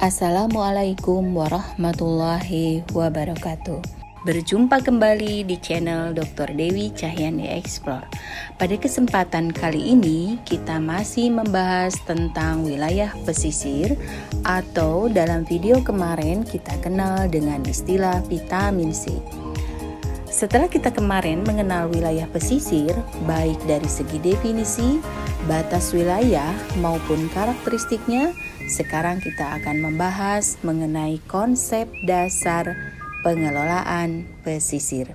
Assalamualaikum warahmatullahi wabarakatuh. Berjumpa kembali di channel Dr. Dewi Cahyani Explore. Pada kesempatan kali ini kita masih membahas tentang wilayah pesisir atau dalam video kemarin kita kenal dengan istilah vitamin C. Setelah kita kemarin mengenal wilayah pesisir, baik dari segi definisi, batas wilayah maupun karakteristiknya, sekarang kita akan membahas mengenai konsep dasar pengelolaan pesisir.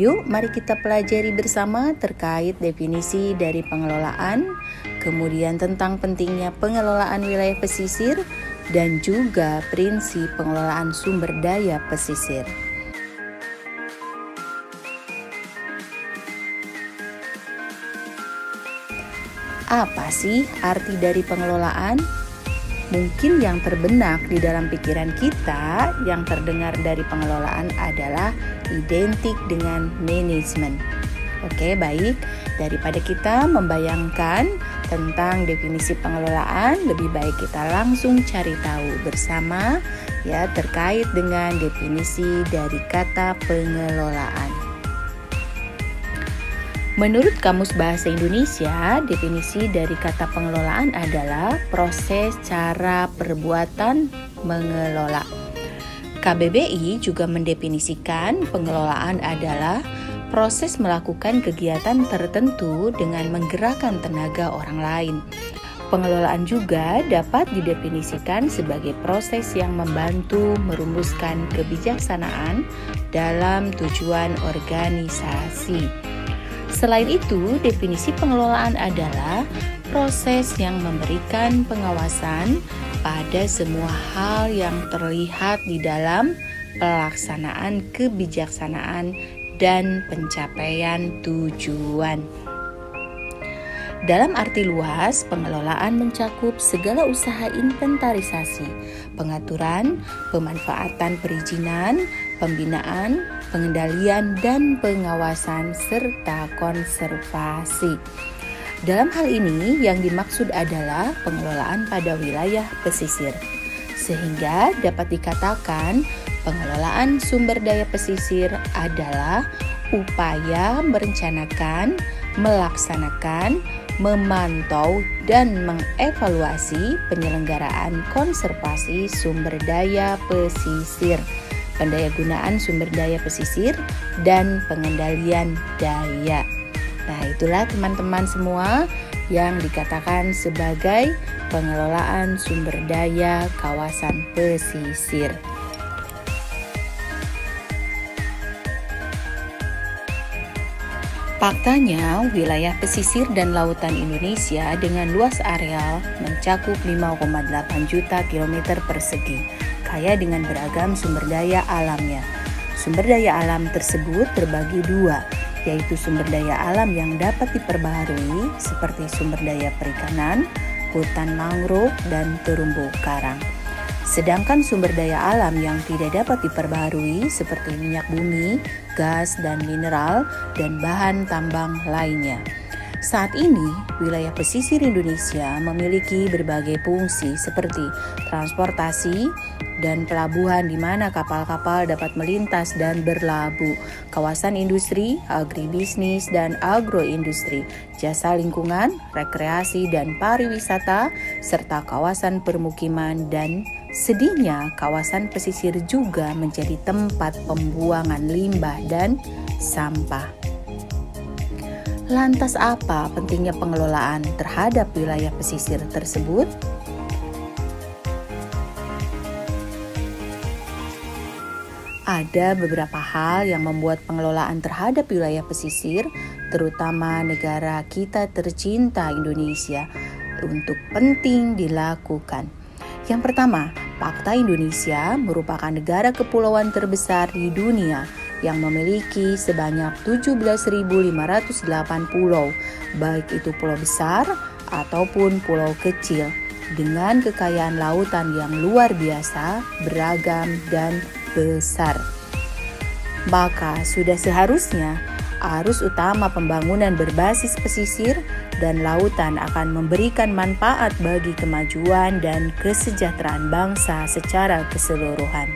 Yuk, mari kita pelajari bersama terkait definisi dari pengelolaan, kemudian tentang pentingnya pengelolaan wilayah pesisir, dan juga prinsip pengelolaan sumber daya pesisir. Apa sih arti dari pengelolaan? Mungkin yang terbenak di dalam pikiran kita yang terdengar dari pengelolaan adalah identik dengan manajemen. Oke, baik. Daripada kita membayangkan tentang definisi pengelolaan, lebih baik kita langsung cari tahu bersama ya terkait dengan definisi dari kata pengelolaan. Menurut Kamus Bahasa Indonesia, definisi dari kata pengelolaan adalah proses, cara, perbuatan mengelola. KBBI juga mendefinisikan pengelolaan adalah proses melakukan kegiatan tertentu dengan menggerakkan tenaga orang lain. Pengelolaan juga dapat didefinisikan sebagai proses yang membantu merumuskan kebijaksanaan dalam tujuan organisasi. Selain itu, definisi pengelolaan adalah proses yang memberikan pengawasan pada semua hal yang terlihat di dalam pelaksanaan kebijaksanaan dan pencapaian tujuan. Dalam arti luas, pengelolaan mencakup segala usaha inventarisasi, pengaturan, pemanfaatan perizinan, pembinaan, pengendalian, dan pengawasan, serta konservasi. Dalam hal ini, yang dimaksud adalah pengelolaan pada wilayah pesisir, sehingga dapat dikatakan pengelolaan sumber daya pesisir adalah upaya merencanakan, melaksanakan, memantau, dan mengevaluasi penyelenggaraan konservasi sumber daya pesisir, pendayagunaan sumber daya pesisir, dan pengendalian daya. Nah, itulah teman-teman semua yang dikatakan sebagai pengelolaan sumber daya kawasan pesisir. Faktanya, wilayah pesisir dan lautan Indonesia dengan luas areal mencakup 5,8 juta kilometer persegi, kaya dengan beragam sumber daya alamnya. Sumber daya alam tersebut terbagi dua, yaitu sumber daya alam yang dapat diperbaharui seperti sumber daya perikanan, hutan mangrove, dan terumbu karang. Sedangkan sumber daya alam yang tidak dapat diperbaharui seperti minyak bumi, gas dan mineral, dan bahan tambang lainnya. Saat ini, wilayah pesisir Indonesia memiliki berbagai fungsi seperti transportasi dan pelabuhan di mana kapal-kapal dapat melintas dan berlabuh, kawasan industri, agribisnis dan agroindustri, jasa lingkungan, rekreasi dan pariwisata, serta kawasan permukiman, dan sedihnya kawasan pesisir juga menjadi tempat pembuangan limbah dan sampah. Lantas apa pentingnya pengelolaan terhadap wilayah pesisir tersebut? Ada beberapa hal yang membuat pengelolaan terhadap wilayah pesisir, terutama negara kita tercinta Indonesia, untuk penting dilakukan. Yang pertama, fakta Indonesia merupakan negara kepulauan terbesar di dunia yang memiliki sebanyak 17.508 pulau, baik itu pulau besar ataupun pulau kecil, dengan kekayaan lautan yang luar biasa, beragam, dan besar. Maka sudah seharusnya arus utama pembangunan berbasis pesisir dan lautan akan memberikan manfaat bagi kemajuan dan kesejahteraan bangsa secara keseluruhan.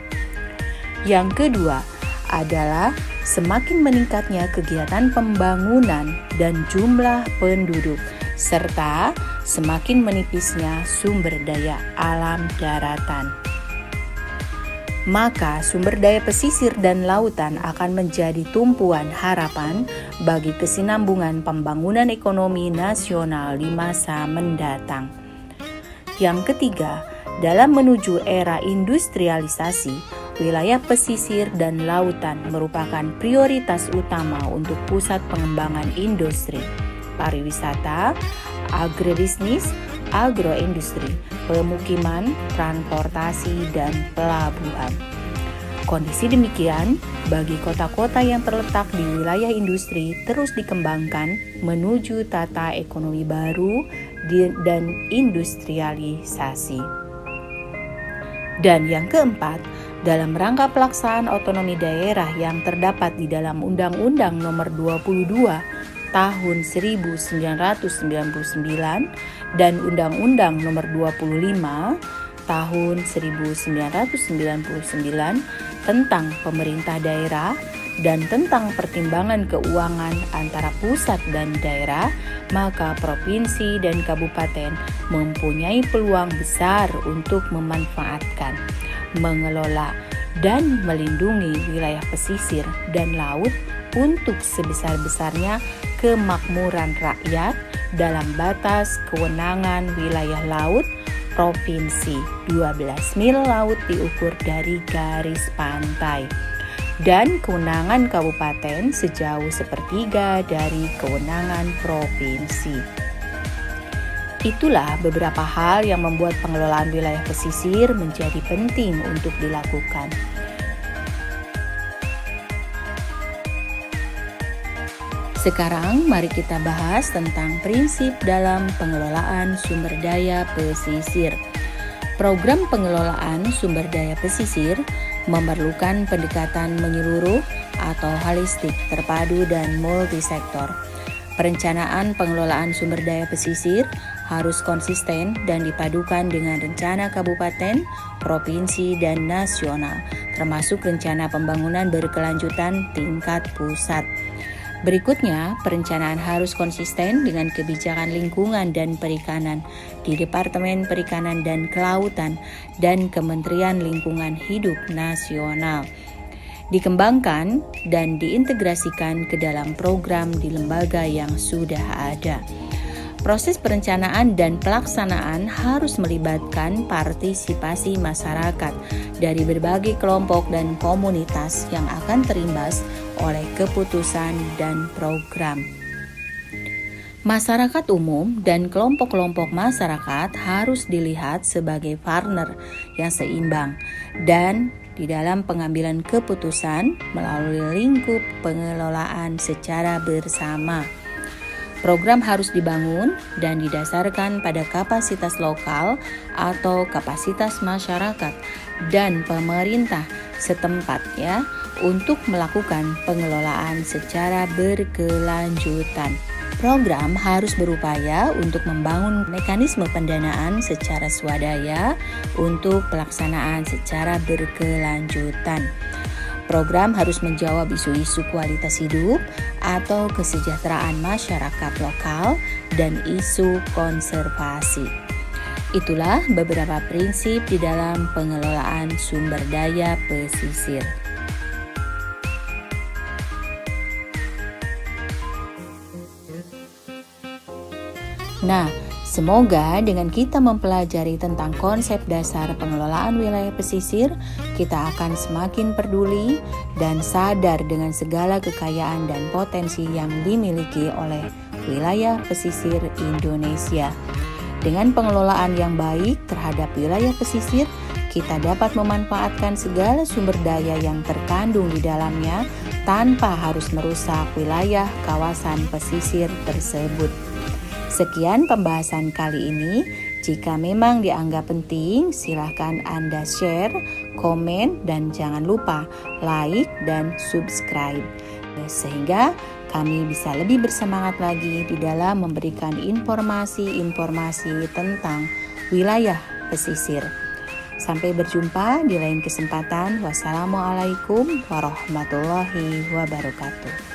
Yang kedua adalah semakin meningkatnya kegiatan pembangunan dan jumlah penduduk, serta semakin menipisnya sumber daya alam daratan. Maka sumber daya pesisir dan lautan akan menjadi tumpuan harapan bagi kesinambungan pembangunan ekonomi nasional di masa mendatang. Yang ketiga, dalam menuju era industrialisasi, wilayah pesisir dan lautan merupakan prioritas utama untuk pusat pengembangan industri, pariwisata, agribisnis, agroindustri, pemukiman, transportasi, dan pelabuhan. Kondisi demikian bagi kota-kota yang terletak di wilayah industri terus dikembangkan menuju tata ekonomi baru dan industrialisasi. Dan yang keempat, dalam rangka pelaksanaan otonomi daerah yang terdapat di dalam Undang-Undang Nomor 22 Tahun 1999 dan Undang-Undang Nomor 25 Tahun 1999 tentang pemerintah daerah dan tentang pertimbangan keuangan antara pusat dan daerah, maka provinsi dan kabupaten mempunyai peluang besar untuk memanfaatkan, mengelola, dan melindungi wilayah pesisir dan laut untuk sebesar-besarnya kemakmuran rakyat dalam batas kewenangan wilayah laut provinsi. 12 mil laut diukur dari garis pantai, dan kewenangan kabupaten sejauh 1/3 dari kewenangan provinsi. Itulah beberapa hal yang membuat pengelolaan wilayah pesisir menjadi penting untuk dilakukan. Sekarang mari kita bahas tentang prinsip dalam pengelolaan sumber daya pesisir. Program pengelolaan sumber daya pesisir memerlukan pendekatan menyeluruh atau holistik, terpadu, dan multisektor. Perencanaan pengelolaan sumber daya pesisir harus konsisten dan dipadukan dengan rencana kabupaten, provinsi, dan nasional, termasuk rencana pembangunan berkelanjutan tingkat pusat. Berikutnya, perencanaan harus konsisten dengan kebijakan lingkungan dan perikanan di Departemen Perikanan dan Kelautan dan Kementerian Lingkungan Hidup Nasional. Dikembangkan dan diintegrasikan ke dalam program di lembaga yang sudah ada. Proses perencanaan dan pelaksanaan harus melibatkan partisipasi masyarakat dari berbagai kelompok dan komunitas yang akan terimbas oleh keputusan dan program. Masyarakat umum dan kelompok-kelompok masyarakat harus dilihat sebagai partner yang seimbang dan di dalam pengambilan keputusan melalui lingkup pengelolaan secara bersama. Program harus dibangun dan didasarkan pada kapasitas lokal atau kapasitas masyarakat dan pemerintah setempat untuk melakukan pengelolaan secara berkelanjutan. Program harus berupaya untuk membangun mekanisme pendanaan secara swadaya untuk pelaksanaan secara berkelanjutan. Program harus menjawab isu-isu kualitas hidup atau kesejahteraan masyarakat lokal dan isu konservasi. Itulah beberapa prinsip di dalam pengelolaan sumber daya pesisir. Nah, semoga dengan kita mempelajari tentang konsep dasar pengelolaan wilayah pesisir, kita akan semakin peduli dan sadar dengan segala kekayaan dan potensi yang dimiliki oleh wilayah pesisir Indonesia. Dengan pengelolaan yang baik terhadap wilayah pesisir, kita dapat memanfaatkan segala sumber daya yang terkandung di dalamnya tanpa harus merusak wilayah kawasan pesisir tersebut. Sekian pembahasan kali ini. Jika memang dianggap penting, silakan Anda share, komen, dan jangan lupa like dan subscribe. Sehingga kami bisa lebih bersemangat lagi di dalam memberikan informasi-informasi tentang wilayah pesisir. Sampai berjumpa di lain kesempatan. Wassalamualaikum warahmatullahi wabarakatuh.